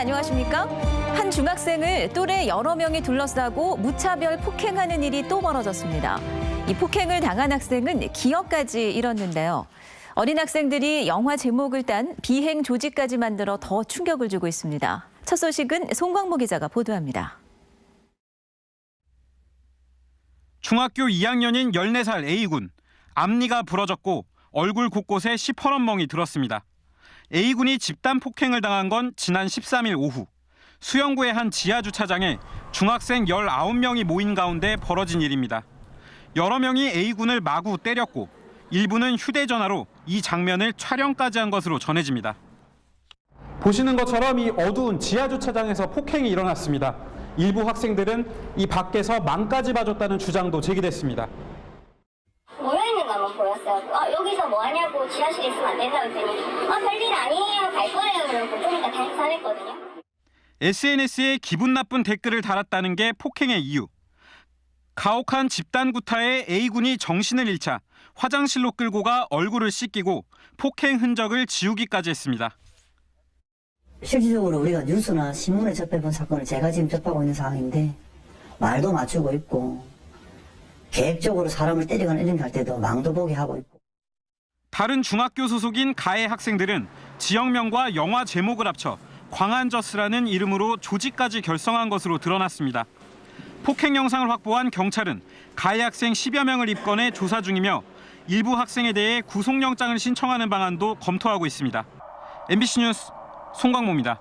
안녕하십니까? 한 중학생을 또래 여러 명이 둘러싸고 무차별 폭행하는 일이 또 벌어졌습니다. 이 폭행을 당한 학생은 기억까지 잃었는데요. 어린 학생들이 영화 제목을 딴 비행 조직까지 만들어 더 충격을 주고 있습니다. 첫 소식은 송광모 기자가 보도합니다. 중학교 2학년인 14살 A군. 앞니가 부러졌고 얼굴 곳곳에 시퍼런 멍이 들었습니다. A군이 집단 폭행을 당한 건 지난 13일 오후. 수영구의 한 지하주차장에 중학생 19명이 모인 가운데 벌어진 일입니다. 여러 명이 A군을 마구 때렸고 일부는 휴대전화로 이 장면을 촬영까지 한 것으로 전해집니다. 보시는 것처럼 이 어두운 지하주차장에서 폭행이 일어났습니다. 일부 학생들은 이 밖에서 망까지 봐줬다는 주장도 제기됐습니다. 모여있는 거 한번 보였어요. 여기서 뭐 하냐고 지하실에 있으면 안 된다고 했더니 별일 아니에요. 갈 거예요. 그러고 좀 이따 탈출했거든요. SNS에 기분 나쁜 댓글을 달았다는 게 폭행의 이유. 가혹한 집단 구타에 A군이 정신을 잃자 화장실로 끌고 가 얼굴을 씻기고 폭행 흔적을 지우기까지 했습니다. 실질적으로 우리가 뉴스나 신문에 접해본 사건을 제가 지금 접하고 있는 상황인데 말도 맞추고 있고 계획적으로 사람을 때리거나 이런 거 할 때도 망도 보게 하고 있고. 다른 중학교 소속인 가해 학생들은 지역명과 영화 제목을 합쳐 광안저스라는 이름으로 조직까지 결성한 것으로 드러났습니다. 폭행 영상을 확보한 경찰은 가해 학생 10여 명을 입건해 조사 중이며 일부 학생에 대해 구속영장을 신청하는 방안도 검토하고 있습니다. MBC 뉴스 송광모입니다.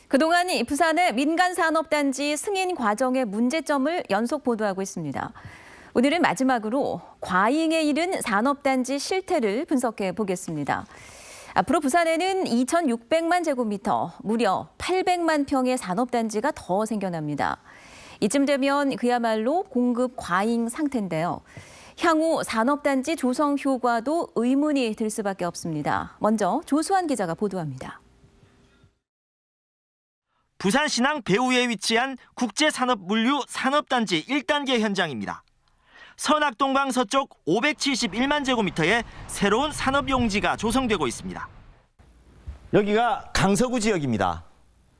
그동안 이 부산의 민간산업단지 승인 과정의 문제점을 연속 보도하고 있습니다. 오늘은 마지막으로 과잉에 이른 산업단지 실태를 분석해 보겠습니다. 앞으로 부산에는 2,600만 제곱미터, 무려 800만 평의 산업단지가 더 생겨납니다. 이쯤 되면 그야말로 공급 과잉 상태인데요. 향후 산업단지 조성 효과도 의문이 들 수밖에 없습니다. 먼저 조수환 기자가 보도합니다. 부산 신항 배후에 위치한 국제산업물류 산업단지 1단계 현장입니다. 선악동강 서쪽 571만 제곱미터의 새로운 산업용지가 조성되고 있습니다. 여기가 강서구 지역입니다.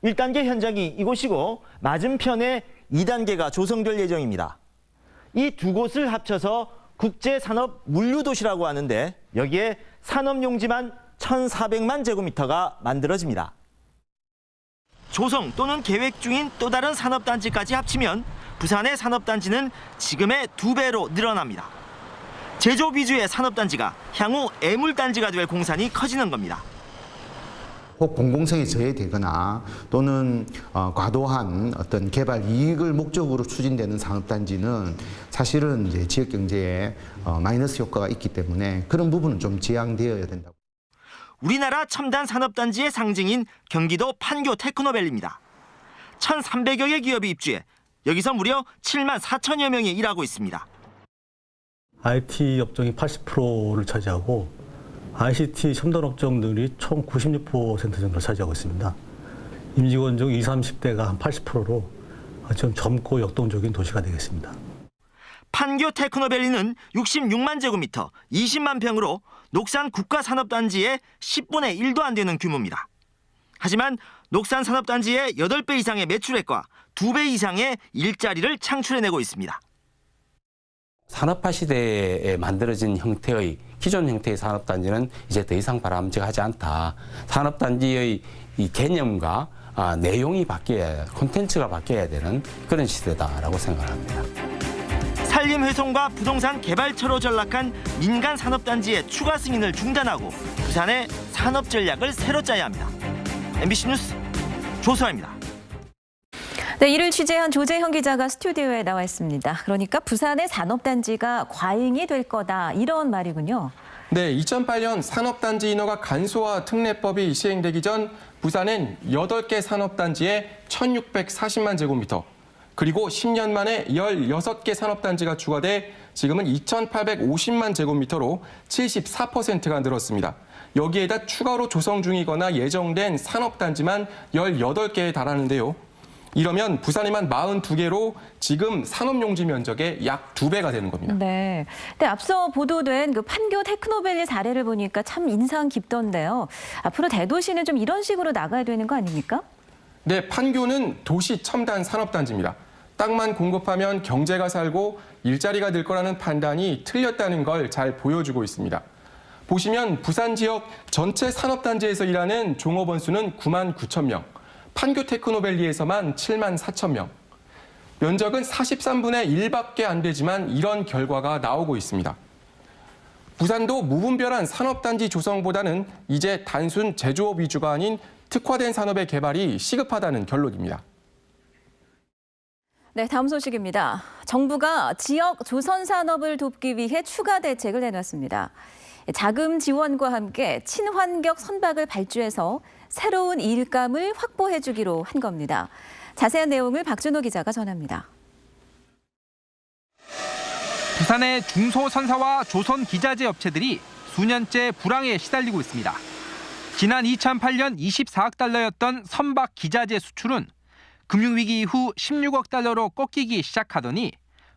1단계 현장이 이곳이고 맞은편에 2단계가 조성될 예정입니다. 이 두 곳을 합쳐서 국제산업물류도시라고 하는데 여기에 산업용지만 1,400만 제곱미터가 만들어집니다. 조성 또는 계획 중인 또 다른 산업단지까지 합치면 부산의 산업단지는 지금의 2배로 늘어납니다. 제조업 위주의 산업단지가 향후 애물단지가 될 공산이 커지는 겁니다. 혹 공공성이 저해되거나 또는 과도한 어떤 개발 이익을 목적으로 추진되는 산업단지는 사실은 이제 지역 경제에 마이너스 효과가 있기 때문에 그런 부분은 좀 지양되어야 된다고. 우리나라 첨단 산업단지의 상징인 경기도 판교 테크노밸리입니다. 1,300여 개 기업이 입주해 여기서 무려 7만 4천여 명이 일하고 있습니다. IT 업종이 80%를 차지하고 ICT 첨단 업종들이 총 96% 정도를 차지하고 있습니다. 임직원 중 20, 30대가 한 80%로 좀 젊고 역동적인 도시가 되겠습니다. 판교 테크노밸리는 66만 제곱미터, 20만 평으로 녹산 국가산업단지의 10분의 1도 안 되는 규모입니다. 하지만 녹산 산업단지의 8배 이상의 매출액과 2배 이상의 일자리를 창출해내고 있습니다. 산업화 시대에 만들어진 형태의 기존 형태의 산업단지는 이제 더 이상 바람직하지 않다. 산업단지의 이 개념과 내용이 바뀌어야, 콘텐츠가 바뀌어야 되는 그런 시대다라고 생각합니다. 산림훼손과 부동산 개발처로 전락한 민간 산업단지의 추가 승인을 중단하고 부산의 산업 전략을 새로 짜야 합니다. MBC 뉴스 조수아입니다. 네, 이를 취재한 조재현 기자가 스튜디오에 나와 있습니다. 그러니까 부산의 산업단지가 과잉이 될 거다 이런 말이군요. 네, 2008년 산업단지 인허가 간소화 특례법이 시행되기 전 부산엔 8개 산업단지에 1,640만 제곱미터, 그리고 10년 만에 16개 산업단지가 추가돼 지금은 2,850만 제곱미터로 74%가 늘었습니다. 여기에다 추가로 조성 중이거나 예정된 산업단지만 18개에 달하는데요. 이러면 부산에만 42개로 지금 산업용지 면적의 약 2배가 되는 겁니다. 네. 근데 앞서 보도된 그 판교 테크노밸리 사례를 보니까 참 인상 깊던데요. 앞으로 대도시는 좀 이런 식으로 나가야 되는 거 아닙니까? 네, 판교는 도시 첨단 산업단지입니다. 땅만 공급하면 경제가 살고 일자리가 늘 거라는 판단이 틀렸다는 걸 잘 보여주고 있습니다. 보시면 부산 지역 전체 산업단지에서 일하는 종업원 수는 9만 9천 명, 판교 테크노밸리에서만 7만 4천 명. 면적은 43분의 1밖에 안 되지만 이런 결과가 나오고 있습니다. 부산도 무분별한 산업단지 조성보다는 이제 단순 제조업 위주가 아닌 특화된 산업의 개발이 시급하다는 결론입니다. 네, 다음 소식입니다. 정부가 지역 조선 산업을 돕기 위해 추가 대책을 내놨습니다. 자금 지원과 함께 친환경 선박을 발주해서 새로운 일감을 확보해 주기로 한 겁니다. 자세한 내용을 박준호 기자가 전합니다. 부산의 중소선사와 조선기자재 업체들이 수년째 불황에 시달리고 있습니다. 지난 2008년 24억 달러였던 선박 기자재 수출은 금융위기 이후 16억 달러로 꺾이기 시작하더니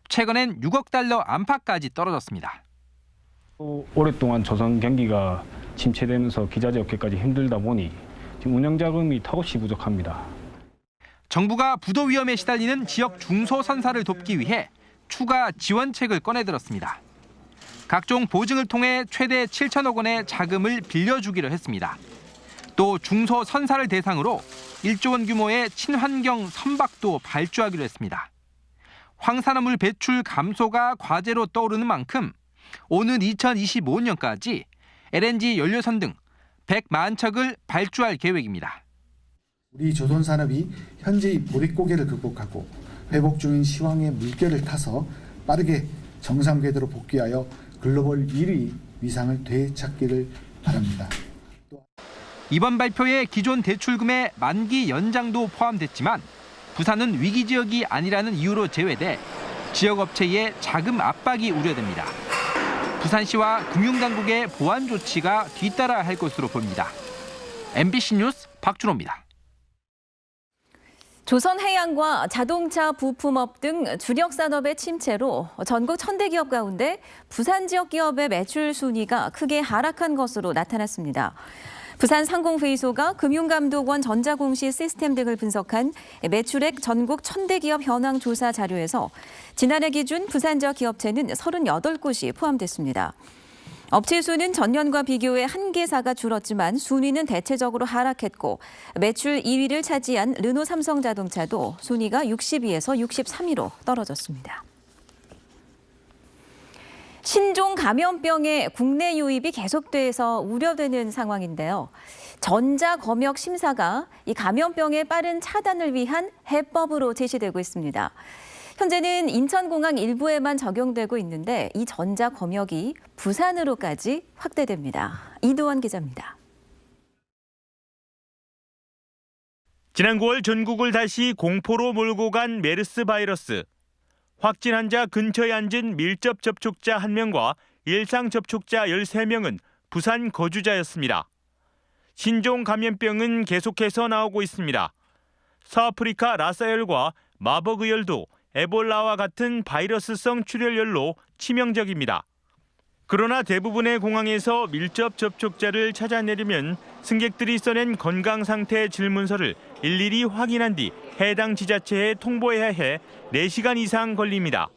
최근엔 6억 달러 안팎까지 떨어졌습니다. 오랫동안 조선 경기가 침체되면서 기자재 업계까지 힘들다 보니 지금 운영 자금이 턱없이 부족합니다. 정부가 부도 위험에 시달리는 지역 중소선사를 돕기 위해 추가 지원책을 꺼내들었습니다. 각종 보증을 통해 최대 7천억 원의 자금을 빌려주기로 했습니다. 또 중소선사를 대상으로 1조 원 규모의 친환경 선박도 발주하기로 했습니다. 황산화물 배출 감소가 과제로 떠오르는 만큼 오는 2025년까지 LNG 연료선 등 100만 척을 발주할 계획입니다. 우리 조선산업이 현재의 보릿고개를 극복하고 회복 중인 시황의 물결을 타서 빠르게 정상 궤도로 복귀하여 글로벌 1위 위상을 되찾기를 바랍니다. 이번 발표에 기존 대출금의 만기 연장도 포함됐지만 부산은 위기 지역이 아니라는 이유로 제외돼 지역업체의 자금 압박이 우려됩니다. 부산시와 금융당국의 보완 조치가 뒤따라 할 것으로 보입니다. MBC 뉴스 박준호입니다. 조선해양과 자동차 부품업 등 주력 산업의 침체로 전국 1000대 기업 가운데 부산 지역 기업의 매출 순위가 크게 하락한 것으로 나타났습니다. 부산상공회의소가 금융감독원 전자공시 시스템 등을 분석한 매출액 전국 1000대 기업 현황 조사 자료에서 지난해 기준 부산 지역 기업체는 38곳이 포함됐습니다. 업체 수는 전년과 비교해 1개사가 줄었지만 순위는 대체적으로 하락했고 매출 2위를 차지한 르노 삼성자동차도 순위가 62에서 63위로 떨어졌습니다. 신종 감염병의 국내 유입이 계속돼서 우려되는 상황인데요. 전자검역 심사가 이 감염병의 빠른 차단을 위한 해법으로 제시되고 있습니다. 현재는 인천공항 일부에만 적용되고 있는데 이 전자검역이 부산으로까지 확대됩니다. 이도원 기자입니다. 지난 9월 전국을 다시 공포로 몰고 간 메르스 바이러스. 확진 환자 근처에 앉은 밀접 접촉자 1명과 일상 접촉자 13명은 부산 거주자였습니다. 신종 감염병은 계속해서 나오고 있습니다. 서아프리카 라사열과 마버그열도 에볼라와 같은 바이러스성 출혈열로 치명적입니다. 그러나 대부분의 공항에서 밀접 접촉자를 찾아내려면 승객들이 써낸 건강상태 질문서를 일일이 확인한 뒤 해당 지자체에 통보해야 해 4시간 이상 걸립니다.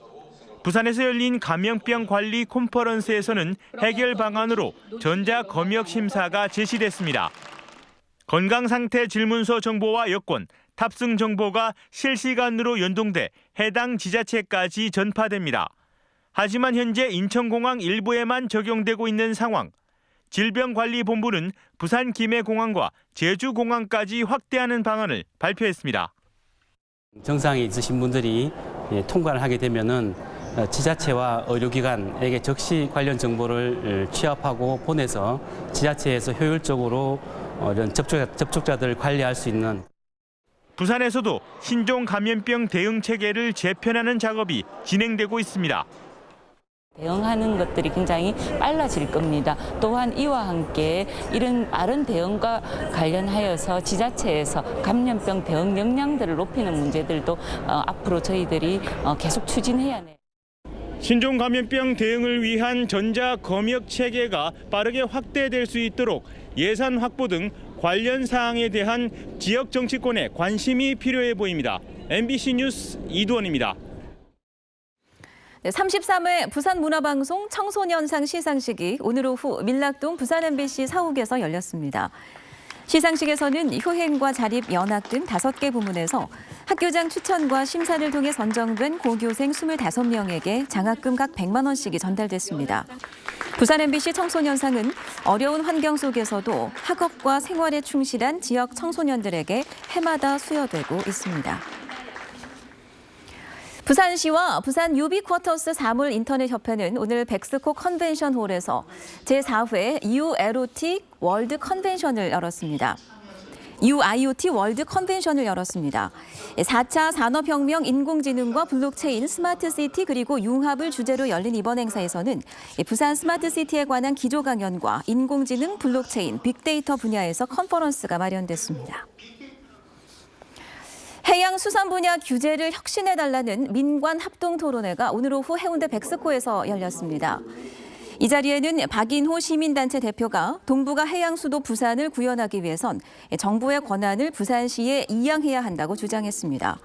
부산에서 열린 감염병 관리 컨퍼런스에서는 해결 방안으로 전자검역 심사가 제시됐습니다. 건강상태 질문서 정보와 여권, 탑승 정보가 실시간으로 연동돼 해당 지자체까지 전파됩니다. 하지만 현재 인천공항 일부에만 적용되고 있는 상황. 질병관리본부는 부산 김해공항과 제주공항까지 확대하는 방안을 발표했습니다. 증상이 있으신 분들이 통과를 하게 되면은 지자체와 의료기관에게 즉시 관련 정보를 취합하고 보내서 지자체에서 효율적으로 이런 접촉자들을 관리할 수 있는. 부산에서도 신종 감염병 대응 체계를 재편하는 작업이 진행되고 있습니다. 대응하는 것들이 굉장히 빨라질 겁니다. 또한 이와 함께 이런 빠른 대응과 관련하여서 지자체에서 감염병 대응 역량들을 높이는 문제들도 앞으로 저희들이 계속 추진해야 해요. 신종 감염병 대응을 위한 전자 검역 체계가 빠르게 확대될 수 있도록 예산 확보 등 관련 사항에 대한 지역 정치권의 관심이 필요해 보입니다. MBC 뉴스 이두원입니다. 네, 33회 부산문화방송 청소년상 시상식이 오늘 오후 밀락동 부산 MBC 사옥에서 열렸습니다. 시상식에서는 효행과 자립, 연학 등 5개 부문에서 학교장 추천과 심사를 통해 선정된 고교생 25명에게 장학금 각 100만 원씩이 전달됐습니다. 부산 MBC 청소년상은 어려운 환경 속에서도 학업과 생활에 충실한 지역 청소년들에게 해마다 수여되고 있습니다. 부산시와 부산 유비쿼터스 사물 인터넷 협회는 오늘 백스코 컨벤션 홀에서 제4회 U 에로틱 월드 컨벤션을 열었습니다. UIoT 월드 컨벤션을 열었습니다. 4차 산업혁명, 인공지능과 블록체인, 스마트시티 그리고 융합을 주제로 열린 이번 행사에서는 부산 스마트시티에 관한 기조 강연과 인공지능, 블록체인, 빅데이터 분야에서 컨퍼런스가 마련됐습니다. 해양수산 분야 규제를 혁신해달라는 민관 합동토론회가 오늘 오후 해운대 백스코에서 열렸습니다. 이 자리에는 박인호 시민단체 대표가 동북아 해양수도 부산을 구현하기 위해선 정부의 권한을 부산시에 이양해야 한다고 주장했습니다.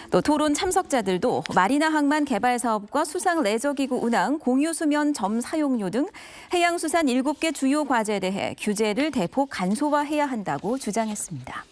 또 토론 참석자들도 마리나 항만 개발 사업과 수상 레저기구 운항, 공유수면 점 사용료 등 해양수산 7개 주요 과제에 대해 규제를 대폭 간소화해야 한다고 주장했습니다.